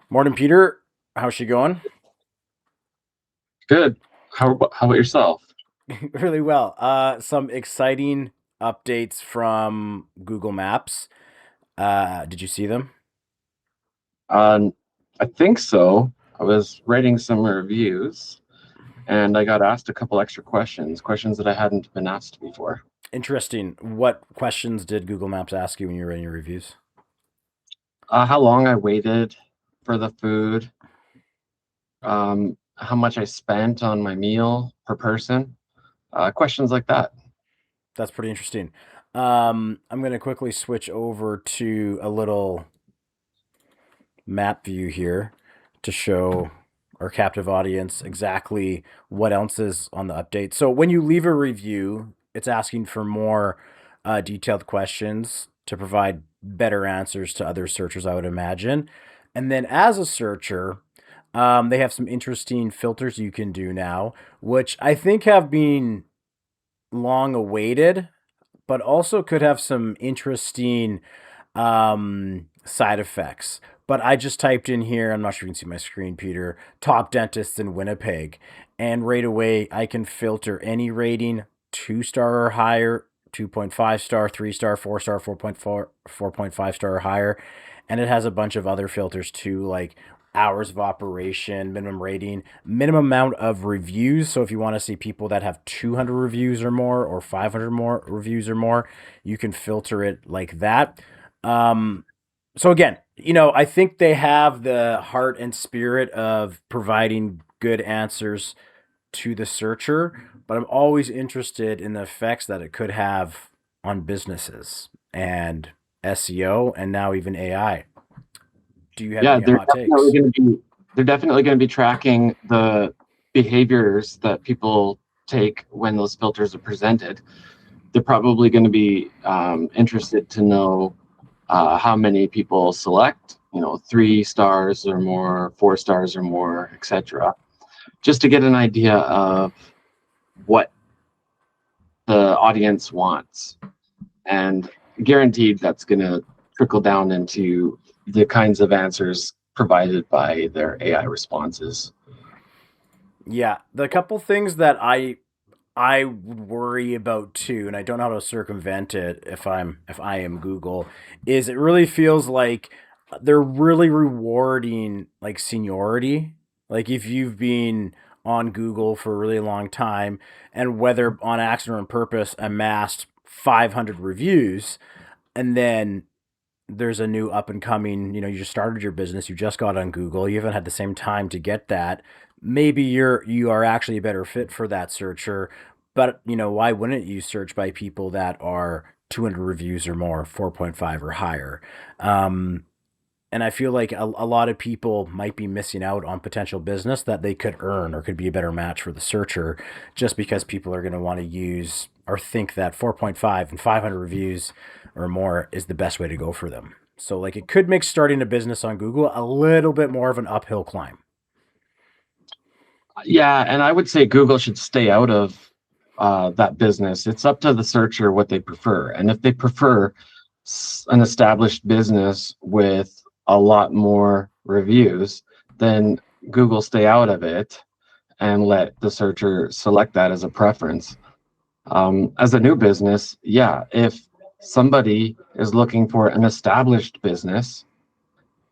Morning, Peter. How's she going? Good. How about yourself? Really well. Some exciting updates from Google Maps. Did you see them? Um, I think so. I was writing some reviews and I got asked a couple extra questions that I hadn't been asked before. Interesting. What questions did Google Maps ask you when you were writing your reviews? How long I waited for the food, how much I spent on my meal per person, questions like that. That's pretty interesting. I'm going to quickly switch over to a little map view here to show our captive audience exactly what else is on the update. So when you leave a review, it's asking for more detailed questions to provide better answers to other searchers, I would imagine. And then as a searcher, they have some interesting filters you can do now, which I think have been long awaited, but also could have some interesting side effects. But I just typed in here, I'm not sure if you can see my screen, Peter, top dentists in Winnipeg. And right away, I can filter any rating 2 star or higher, 2.5 star, 3 star, 4 star, 4.4, 4.5 star or higher. And it has a bunch of other filters too, like hours of operation, minimum rating, minimum amount of reviews. So if you want to see people that have 200 reviews or more or 500 more reviews or more, you can filter it like that. Um, so again, I think they have the heart and spirit of providing good answers to the searcher, but I'm always interested in the effects that it could have on businesses and SEO and now even AI. Do you have Yeah, any hot takes? they're definitely going to be tracking the behaviors that people take when those filters are presented. They're probably going to be interested to know how many people select, 3 stars or more, 4 stars or more, etc. Just to get an idea of what the audience wants. And guaranteed that's going to trickle down into the kinds of answers provided by their AI responses. Yeah, the couple things that I would worry about too, and I don't know how to circumvent it if I am Google, is it really feels like they're really rewarding like seniority. Like if you've been on Google for a really long time and whether on accident or on purpose amassed 500 reviews and then there's a new up and coming, you just started your business, you just got on Google, you haven't had the same time to get that. Maybe you are actually a better fit for that searcher, but why wouldn't you search by people that are 200 reviews or more, 4.5 or higher? Um, and I feel like a lot of people might be missing out on potential business that they could earn or could be a better match for the searcher just because people are going to want to use or think that 4.5 and 500 reviews or more is the best way to go for them. So, like, it could make starting a business on Google a little bit more of an uphill climb. Yeah, and I would say Google should stay out of that business. It's up to the searcher what they prefer. And if they prefer an established business with a lot more reviews, then Google stay out of it and let the searcher select that as a preference. As a new business, yeah, if somebody is looking for an established business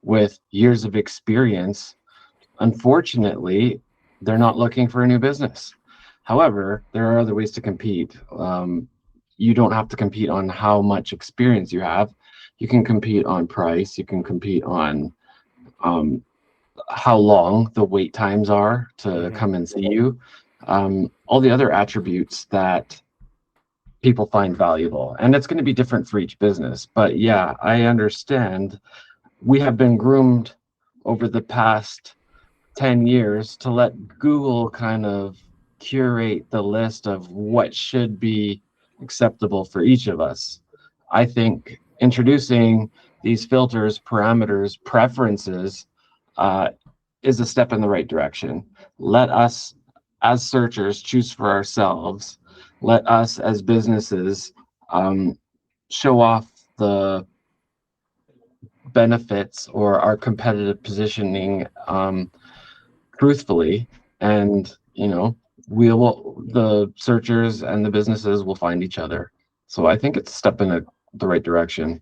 with years of experience, unfortunately, they're not looking for a new business. However, there are other ways to compete. You don't have to compete on how much experience you have. You can compete on price. You can compete on um, how long the wait times are to Mm-hmm. come and see you. All the other attributes that people find valuable. And it's going to be different for each business. But yeah, I understand. We have been groomed over the past 10 years to let Google kind of curate the list of what should be acceptable for each of us. I think introducing these filters, parameters, preferences uh, is a step in the right direction. Let us, as searchers, choose for ourselves. Let us, as businesses, um, show off the benefits or our competitive positioning truthfully, and the searchers and the businesses will find each other. So I think it's a step in the right direction.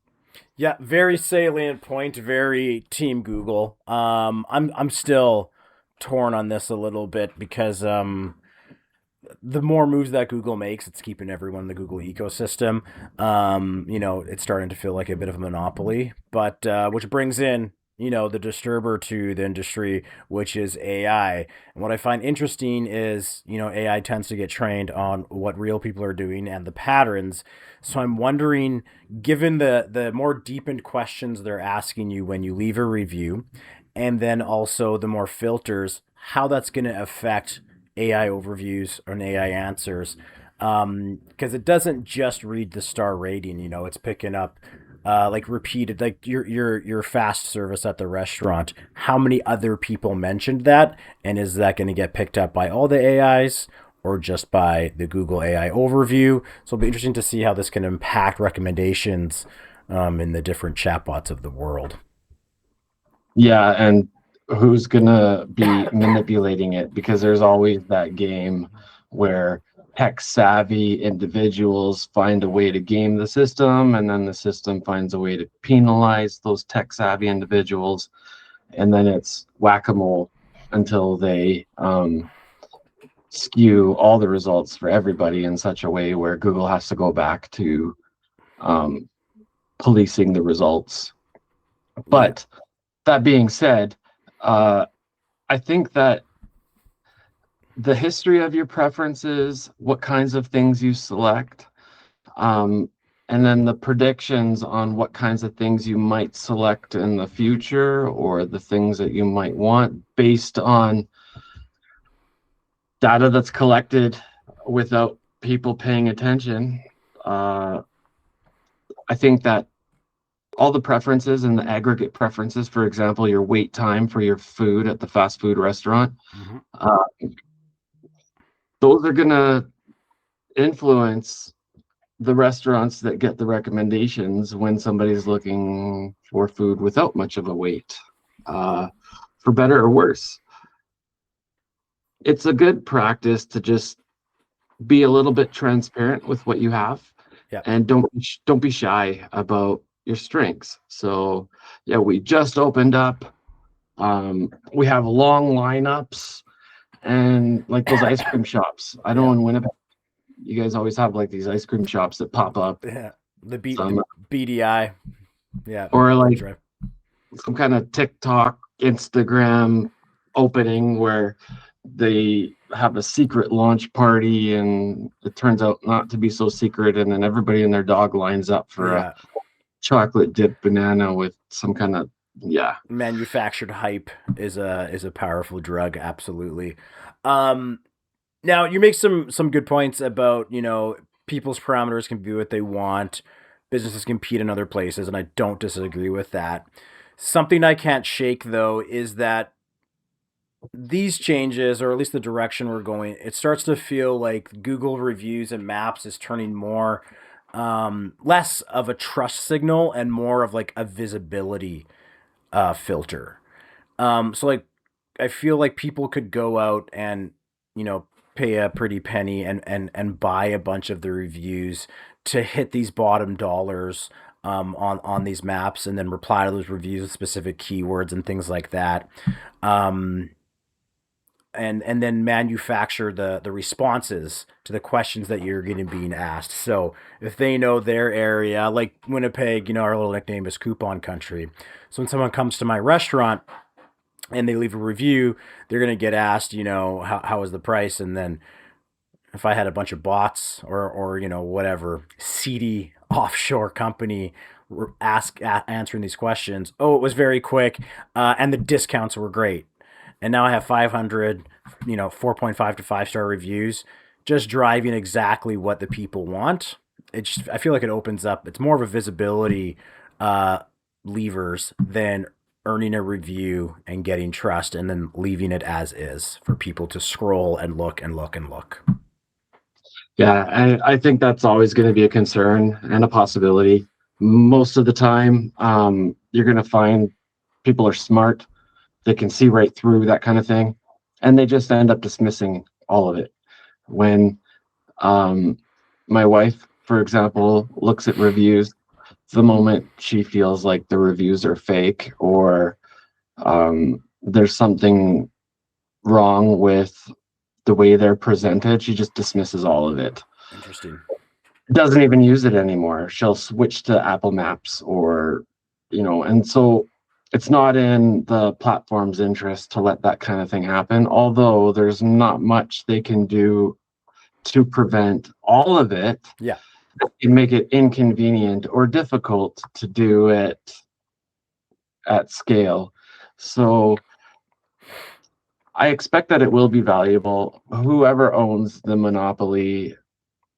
Yeah, very salient point, very team Google. I'm still torn on this a little bit because the more moves that Google makes, it's keeping everyone in the Google ecosystem. It's starting to feel like a bit of a monopoly, but which brings in, the disturber to the industry, which is AI. And what I find interesting is, AI tends to get trained on what real people are doing and the patterns. So I'm wondering, given the more deepened questions they're asking you when you leave a review, and then also the more filters, how that's going to affect AI overviews and AI answers. Because it doesn't just read the star rating, it's picking up like repeated, like your fast service at the restaurant. How many other people mentioned that, and is that going to get picked up by all the AIs or just by the Google AI overview? So it'll be interesting to see how this can impact recommendations in the different chatbots of the world. Yeah, and who's gonna be manipulating it? Because there's always that game where tech savvy individuals find a way to game the system, and then the system finds a way to penalize those tech savvy individuals, and then it's whack-a-mole until they skew all the results for everybody in such a way where Google has to go back to policing the results. But that being said, I think that the history of your preferences, what kinds of things you select, and then the predictions on what kinds of things you might select in the future, or the things that you might want based on data that's collected without people paying attention. I think that all the preferences and the aggregate preferences, for example, your wait time for your food at the fast food restaurant, those are going to influence the restaurants that get the recommendations when somebody's looking for food without much of a wait, for better or worse. It's a good practice to just be a little bit transparent with what you have, and don't be shy about your strengths. So yeah, we just opened up. We have long lineups, and like those ice cream shops. I know in Winnipeg, you guys always have like these ice cream shops that pop up. Yeah, the BDI. Yeah, or like some kind of TikTok, Instagram opening where they have a secret launch party, and it turns out not to be so secret, and then everybody and their dog lines up for a chocolate dip banana with some kind of manufactured hype is a powerful drug. Absolutely. Now you make some good points about, people's parameters can be what they want, businesses compete in other places, and I don't disagree with that. Something I can't shake though is that these changes, or at least the direction we're going, it starts to feel like Google reviews and maps is turning more less of a trust signal and more of like a visibility filter. So like I feel like people could go out and, pay a pretty penny and buy a bunch of the reviews to hit these bottom dollars on these maps, and then reply to those reviews with specific keywords and things like that. And then manufacture the responses to the questions that you're getting being asked. So if they know their area, like Winnipeg, our little nickname is Coupon Country. So when someone comes to my restaurant and they leave a review, they're going to get asked, how is the price? And then if I had a bunch of bots or whatever seedy offshore company answering these questions, oh, it was very quick, and the discounts were great. And now I have 500, 4.5 to 5-star reviews, just driving exactly what the people want. I feel like it opens up. It's more of a visibility levers than earning a review and getting trust and then leaving it as is for people to scroll and look and look and look. Yeah, I think that's always going to be a concern and a possibility. Most of the time, you're going to find people are smart. They can see right through that kind of thing. And they just end up dismissing all of it. When my wife, for example, looks at reviews, the moment she feels like the reviews are fake or there's something wrong with the way they're presented, she just dismisses all of it. Interesting. Doesn't even use it anymore. She'll switch to Apple Maps or, and so it's not in the platform's interest to let that kind of thing happen, although there's not much they can do to prevent all of it. Yeah. And make it inconvenient or difficult to do it at scale. So I expect that it will be valuable. Whoever owns the monopoly,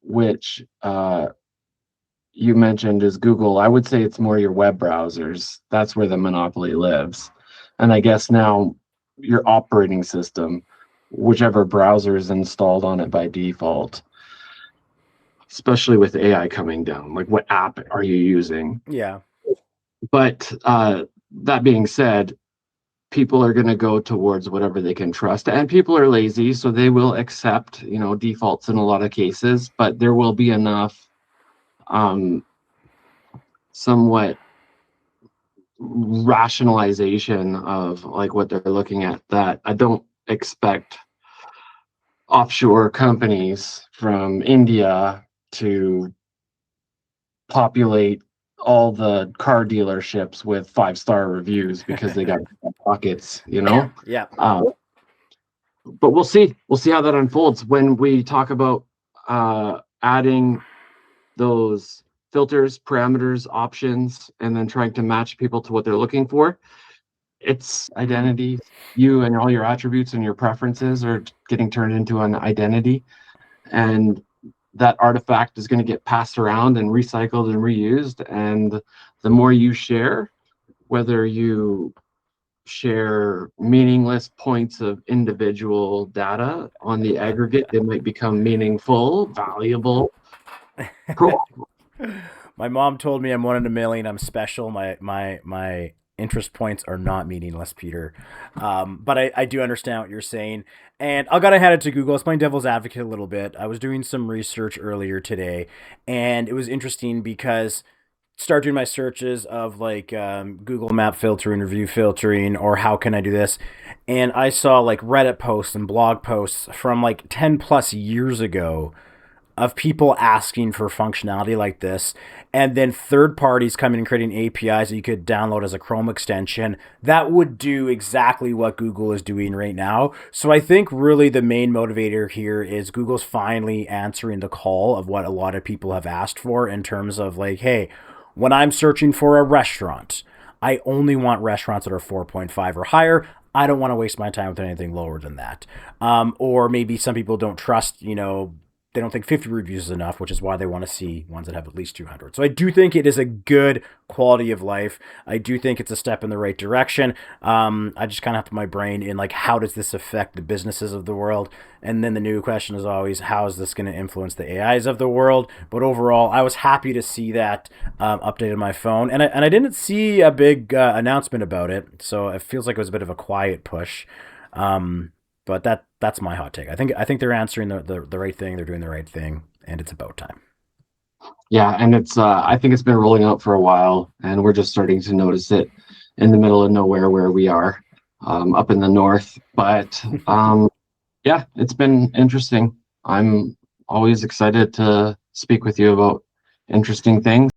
which you mentioned is Google, I would say it's more your web browsers. That's where the monopoly lives. And I guess now your operating system, whichever browser is installed on it by default, especially with AI coming down, like what app are you using? Yeah. But that being said, people are going to go towards whatever they can trust, and people are lazy, so they will accept, defaults in a lot of cases, but there will be enough somewhat rationalization of like what they're looking at that I don't expect offshore companies from India to populate all the car dealerships with 5-star reviews because they got pockets, Yeah. But we'll see how that unfolds when we talk about adding those filters, parameters, options, and then trying to match people to what they're looking for. It's identity. You and all your attributes and your preferences are getting turned into an identity, and that artifact is going to get passed around and recycled and reused. And the more you share, whether you share meaningless points of individual data on the aggregate, they might become meaningful, valuable. Cool. My mom told me I'm one in a million. I'm special. My interest points are not meaningless, Peter. But I do understand what you're saying. And I gotta hand it to Google. It's playing devil's advocate a little bit. I was doing some research earlier today, and it was interesting because start doing my searches of like Google Map filtering, review filtering, or how can I do this, and I saw like Reddit posts and blog posts from like 10 plus years ago of people asking for functionality like this, and then third parties coming and creating APIs that you could download as a Chrome extension that would do exactly what Google is doing right now. So I think really the main motivator here is Google's finally answering the call of what a lot of people have asked for in terms of like, hey, when I'm searching for a restaurant, I only want restaurants that are 4.5 or higher. I don't want to waste my time with anything lower than that. Or maybe some people don't trust, they don't think 50 reviews is enough, which is why they want to see ones that have at least 200. So I do think it is a good quality of life. I do think it's a step in the right direction. I just kind of have to put my brain in like, how does this affect the businesses of the world? And then the new question is always, how is this going to influence the AIs of the world? But overall, I was happy to see that updated my phone. And I didn't see a big announcement about it. So it feels like it was a bit of a quiet push. But that's my hot take. I think they're answering the right thing. They're doing the right thing, and it's about time. Yeah, and it's I think it's been rolling out for a while, and we're just starting to notice it in the middle of nowhere where we are, up in the north. But yeah, it's been interesting. I'm always excited to speak with you about interesting things.